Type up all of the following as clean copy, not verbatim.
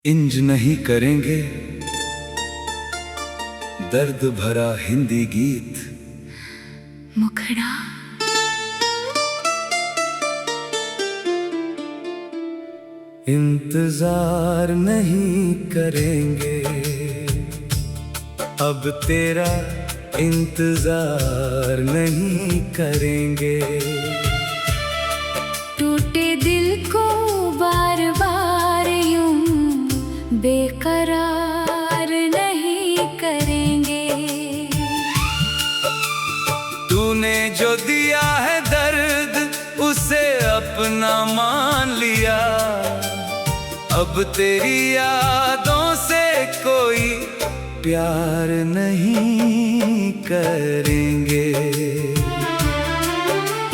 इंज नहीं करेंगे दर्द भरा हिंदी गीत। मुखड़ा इंतजार नहीं करेंगे, अब तेरा इंतजार नहीं करेंगे। टूटे दिल को बार बार यूं बेकरार नहीं करेंगे। तूने जो दिया है दर्द उसे अपना मान लिया, अब तेरी यादों से कोई प्यार नहीं करेंगे।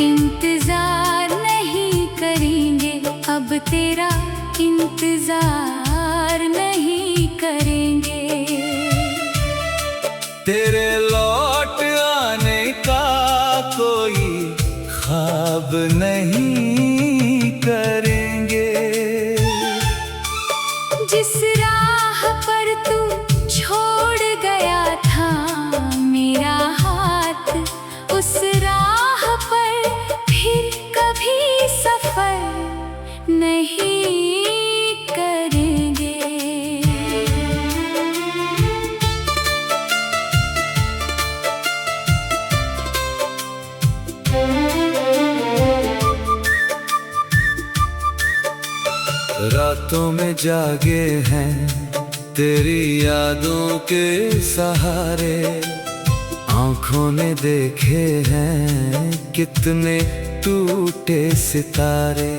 इंतजार नहीं करेंगे, अब तेरा इंतजार नहीं करेंगे। तेरे लौट आने का कोई ख्वाब नहीं करेंगे। जिस राह पर तू छोड़ गया था मेरा हाथ, उस राह पर फिर कभी सफर नहीं करेंगे। रातों में जागे हैं तेरी यादों के सहारे, आँखों ने देखे हैं कितने टूटे सितारे।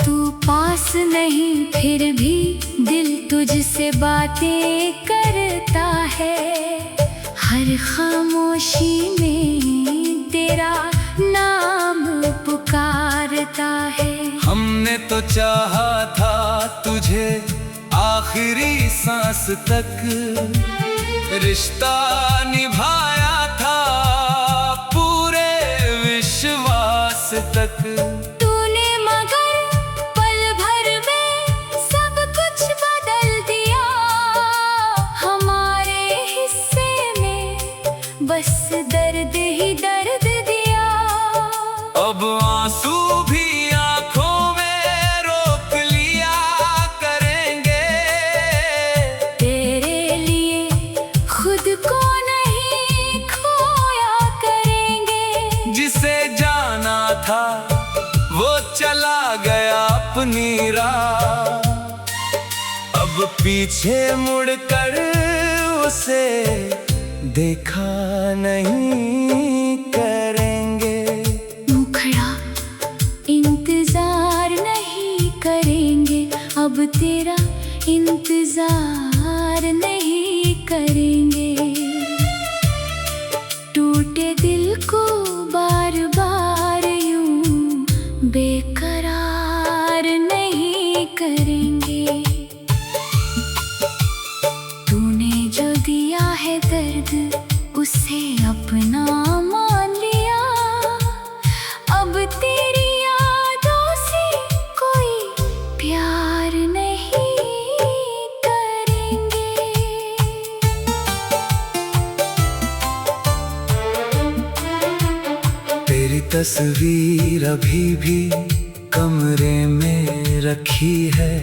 तू पास नहीं फिर भी दिल तुझसे बातें करता है, हर खामोशी में तेरा नाम पुकारता है। हमने तो चाहा था तुझे आखिरी सांस तक, रिश्ता निभाया था पूरे विश्वास तक। तूने मगर पल भर में सब कुछ बदल दिया, हमारे हिस्से में बस दर्द ही दर्द दिया। अब आंसू भी आंखों में रोक लिया करेंगे, तेरे लिए खुद को नहीं खोया करेंगे। जिसे जाना था वो चला गया अपनी राह, अब पीछे मुड़कर उसे देखा नहीं करेंगे। मुखड़ा इंतजार नहीं करेंगे, अब तेरा इंतजार नहीं करेंगे। टूटे दिल को बार बार यूं बेकरार नहीं करेंगे। तूने जो दिया है दर्द उसे अपना मान लिया, अब तेरी यादों से कोई प्यार नहीं करेंगे। तेरी तस्वीर अभी भी कमरे में रखी है,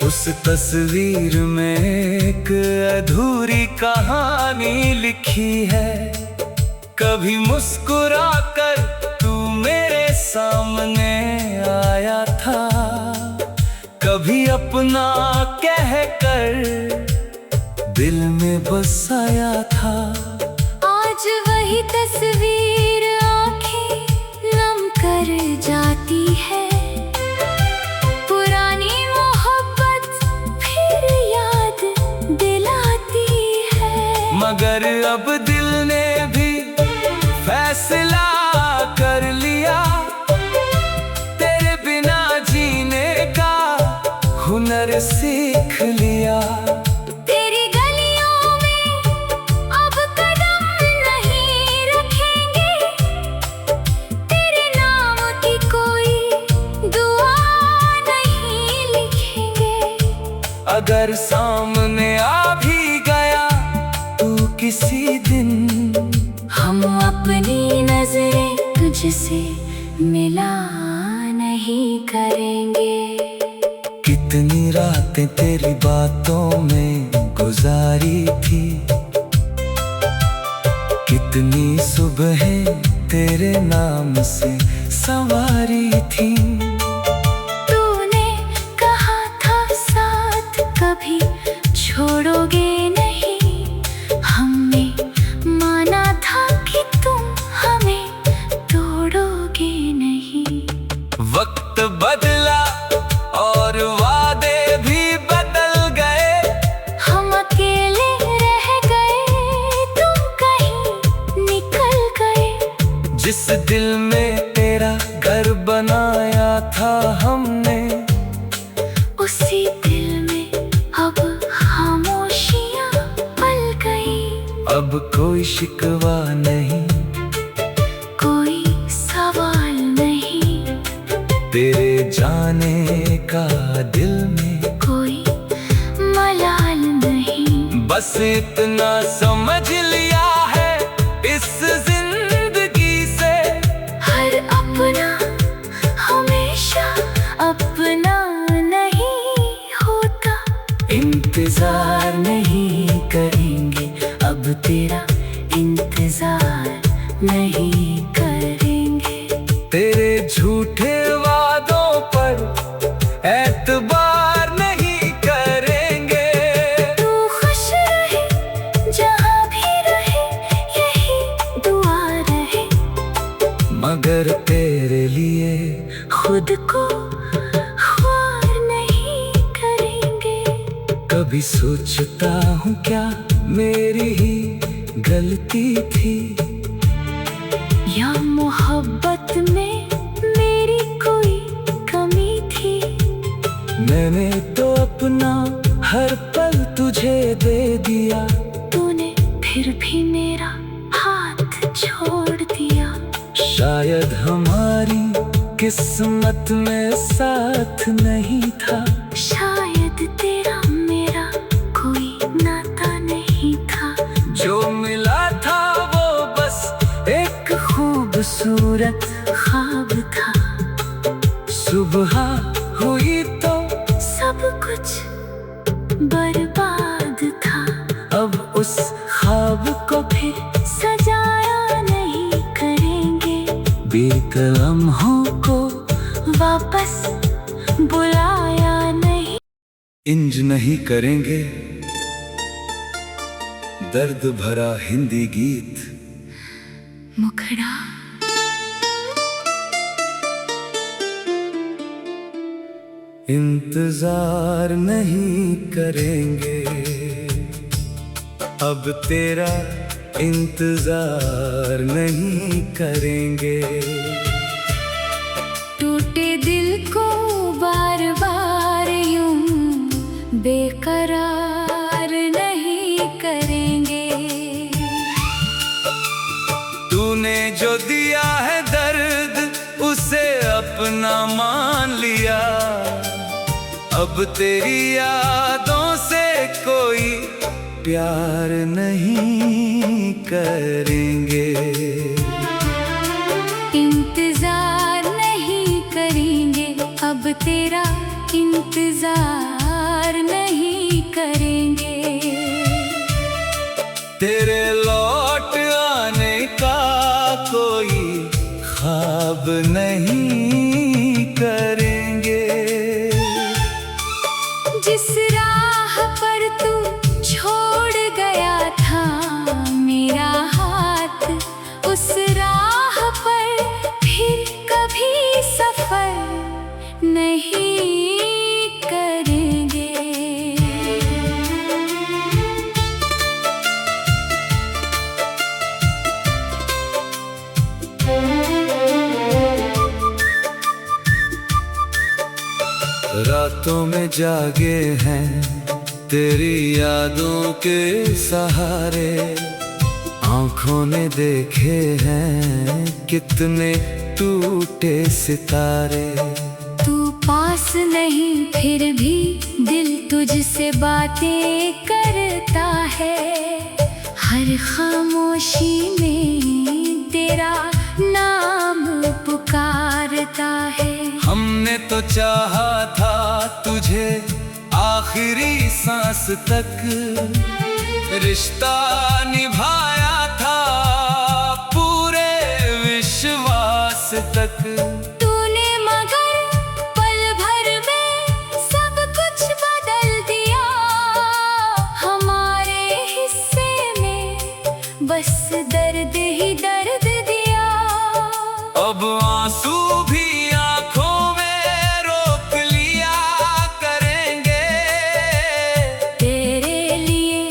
उस तस्वीर में एक अधूरी कहानी लिखी है। कभी मुस्कुरा कर तू मेरे सामने आया था, कभी अपना कह कर दिल में बसाया था। आज वही तस्वीर आंखें नम कर जाती है, पुरानी मोहब्बत फिर याद दिलाती है। मगर अब दिल ने भी फैसला कर लिया, तेरे बिना जीने का हुनर सीख लिया। तेरी गलियों में अब कदम नहीं रखेंगे, तेरे नाम की कोई दुआ नहीं लिखेंगे। अगर सामने आ भी गया तू किसी दिन, हम अपनी नजरें तुझसे मिला नहीं करेंगे। कितनी रातें तेरी बातों में गुजारी थी, कितनी सुबहें तेरे नाम से संवारी थी। तूने कहा था साथ कभी छोड़ोगे नहीं, हमने माना था कि तुम हमें तोड़ोगे नहीं। वक्त बदला और वादे भी बदल गए, हम अकेले रह गए, तुम कहीं निकल गए। जिस दिल में तेरा घर बनाया था हमने, उसी दिल में अब खामोशियां पल गई। अब कोई शिकवा नहीं, कोई सवाल नहीं, तेरे जाने का दिल में कोई मलाल नहीं। बस इतना समझ लिया है इस जिंदगी से, हर अपना हमेशा अपना नहीं होता। इंतजार नहीं करेंगे अब तेरा, इंतजार नहीं करेंगे। तेरे झूठे वादों पर एतबार नहीं करेंगे। तू खुश रहे जहाँ भी रहे, यही दुआ रहे। मगर तेरे लिए खुद को ख्वार नहीं करेंगे। कभी सोचता हूँ क्या मेरी ही गलती थी, या मोहब्बत में मेरी कोई कमी थी। मैंने तो अपना हर पल तुझे दे दिया, तूने फिर भी मेरा हाथ छोड़ दिया। शायद हमारी किस्मत में साथ नहीं था, शायद तेरा मेरा कोई नाता नहीं था। जो मिला था वो बस एक खूबसूरत ख्वाब था, सुबह हुई तो सब कुछ बर्बाद था। अब उस ख्वाब को फिर सजाया नहीं करेंगे, बीते लम्हों को वापस बुलाया नहीं। इंज नहीं करेंगे दर्द भरा हिंदी गीत। मुखड़ा इंतजार नहीं करेंगे अब तेरा, इंतजार नहीं करेंगे। टूटे दिल को बार बार यूं बेकरार नहीं करेंगे। तूने जो दिया है दर्द उसे अपना मान लिया, अब तेरी यादों से कोई प्यार नहीं करेंगे। इंतजार नहीं करेंगे अब तेरा, इंतजार नहीं करेंगे। तेरे लौट आने का कोई ख्वाब नहीं करेंगे। जिस राह पर तू छोड़ गया था मेरा हाथ, उस राह पर फिर कभी सफर नहीं करेंगे। रातों में जागे हैं तेरी यादों के सहारे, आँखों ने देखे हैं कितने टूटे सितारे। तू पास नहीं फिर भी दिल तुझसे बातें करता है, हर खामोशी में तेरा नाम पुकारता है। हमने तो चाहा था तुझे आखिरी सांस तक, रिश्ता निभाया था पूरे विश्वास तक। तूने मगर पल भर में सब कुछ बदल दिया, हमारे हिस्से में बस दर्द ही दर्द दिया। अब आंसू भी आंखों में रोक लिया करेंगे, तेरे लिए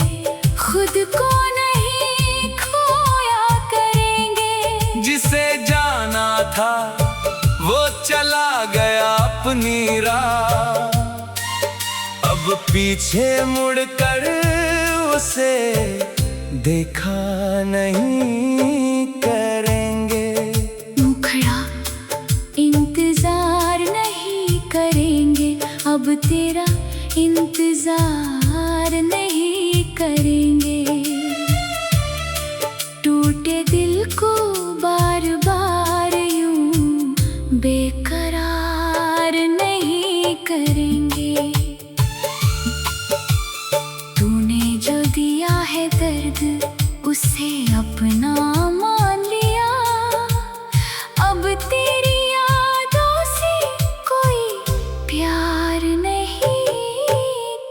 खुद को नहीं खोया करेंगे। जिसे जाना था वो चला गया अपनी राह, अब पीछे मुड़कर उसे देखा नहीं करेंगे। मुखड़ा इंतजार नहीं करेंगे, अब तेरा इंतजार नहीं करेंगे। टूटे दिल को बार बार यूं बेकरार नहीं करेंगे। तूने जो दिया है दर्द उसे अपना मान लिया, अब तेरी यादों से कोई प्यार नहीं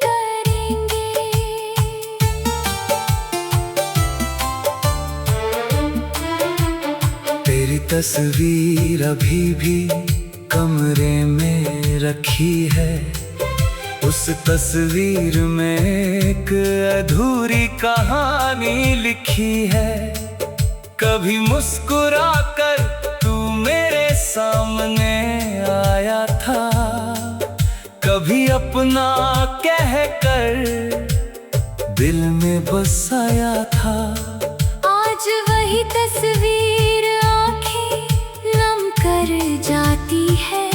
करेंगे। तेरी तस्वीर अभी भी कमरे में रखी है, उस तस्वीर में एक अधूरी कहानी लिखी है। कभी मुस्कुरा कर तू मेरे सामने आया था, कभी अपना कह कर दिल में बसाया था। आज वही तस्वीर आंखें नम कर जाती है,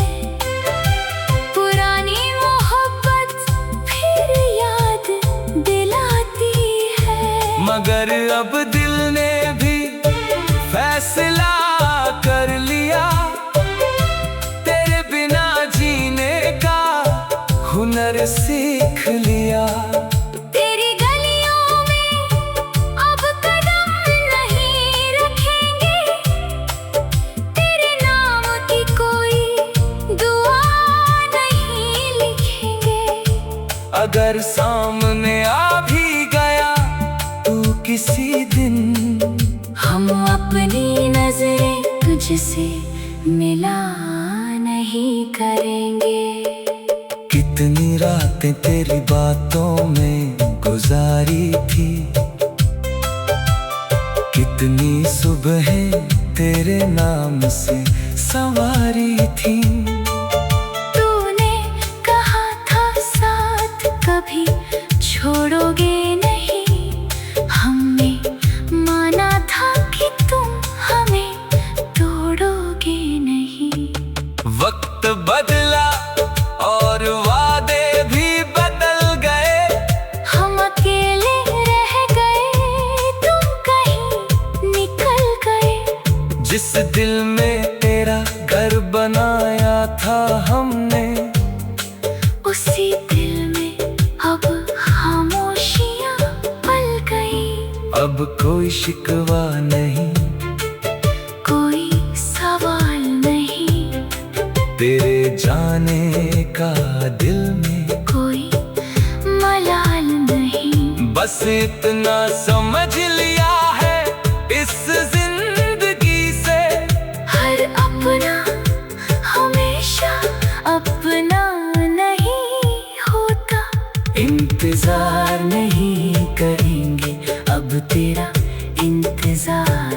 पुरानी मोहब्बत फिर याद दिलाती है। मगर अब दिल ने भी फैसला कर लिया, तेरे बिना जीने का हुनर सीख लिया। तेरी गलियों में अब कदम नहीं रखेंगे, तेरे नाम की कोई दुआ नहीं लिखेंगे। अगर सामने आ भी गया तू किसी दिन, हम अपनी नजरें तुझसे मिला नहीं करेंगे। कितनी रातें तेरी बातों में गुजारी थी, कितनी सुबहें तेरे नाम से संवारी थी। तूने कहा था साथ कभी छोड़ोगे नहीं, हमने माना था कि तुम हमें तोड़ोगे नहीं। वक्त बदला और वादे भी बदल गए, हम अकेले रह गए, तुम कहीं निकल गए। जिस दिल में तेरा घर बनाया था हमने, उसी दिल में अब खामोशियां पल गई। अब कोई शिकवा नहीं, कोई सवाल नहीं, तेरे जाने का दिल में कोई मलाल नहीं। बस इतना समझ लिया है इस जिंदगी से, हर अपना हमेशा अपना नहीं होता। इंतजार नहीं करेंगे, अब तेरा इंतजार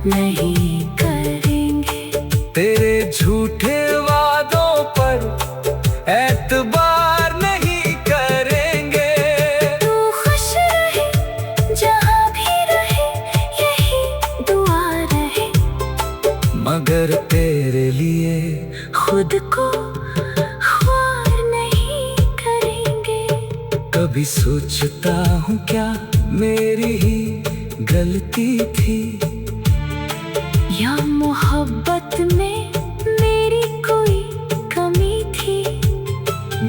नहीं करेंगे। तेरे झूठे वादों पर एतबार नहीं करेंगे। तू खुश रहे जहाँ भी रहे, यही दुआ रहे। मगर तेरे लिए खुद को ख्वार नहीं करेंगे। कभी सोचता हूँ क्या मेरी ही गलती थी, या मोहब्बत में मेरी कोई कमी थी।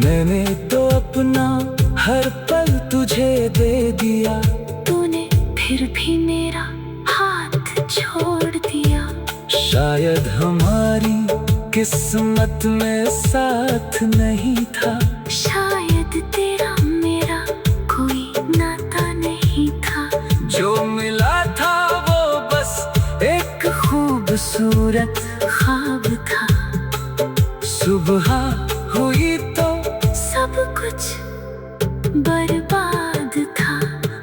मैंने तो अपना हर पल तुझे दे दिया, तूने फिर भी मेरा हाथ छोड़ दिया। शायद हमारी किस्मत में साथ नहीं था, शायद तेरा मेरा कोई नाता नहीं था। जो मिला था वो बस एक खूबसूरत ख्वाब था, सुबह हुई तो सब कुछ बर्बाद था।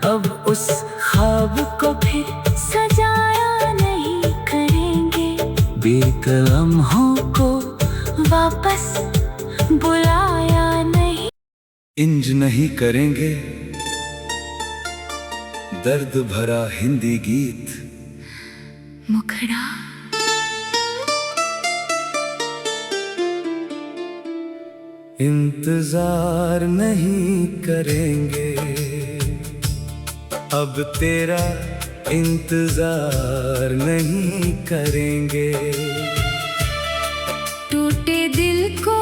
अब उस ख्वाब को फिर सजाया नहीं करेंगे, बीते लम्हों को वापस बुलाया नहीं। इंज नहीं करेंगे दर्द भरा हिंदी गीत। मुखड़ा इंतजार नहीं करेंगे, अब तेरा इंतजार नहीं करेंगे। टूटे दिल को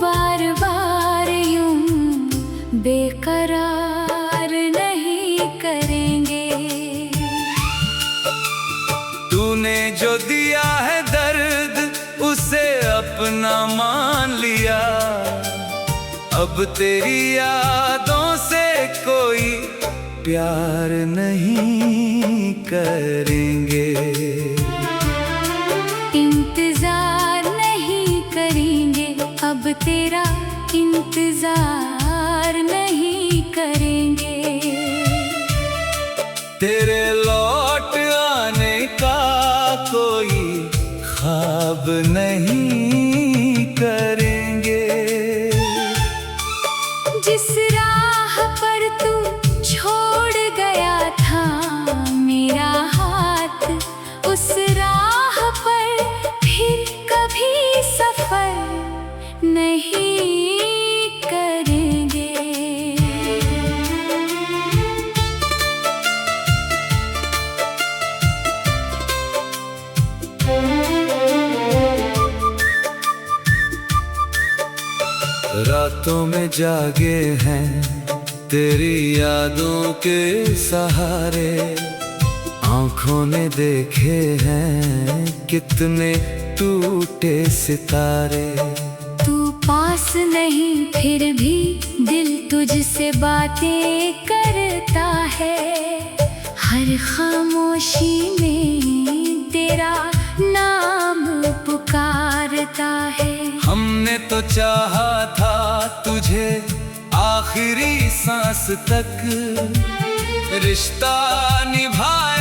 बार बार यूं बेकरार नहीं करेंगे। तूने जो दिया है दर्द उसे अपना मान लिया, अब तेरी यादों से कोई प्यार नहीं करेंगे। इंतजार नहीं करेंगे, अब तेरा इंतजार नहीं करेंगे। तेरे लौट आने का कोई ख्वाब नहीं करेंगे। जिस राह पर तू छोड़ गया था मेरा हाथ, उस राह पर फिर कभी सफर नहीं करेंगे। रातों में जागे हैं तेरी यादों के सहारे, आंखों ने देखे हैं कितने टूटे सितारे। तू पास नहीं फिर भी दिल तुझसे बातें करता है, हर खामोशी में तेरा नाम पुकारता है। हमने तो चाहा था तुझे आखिरी सांस तक, रिश्ता निभाया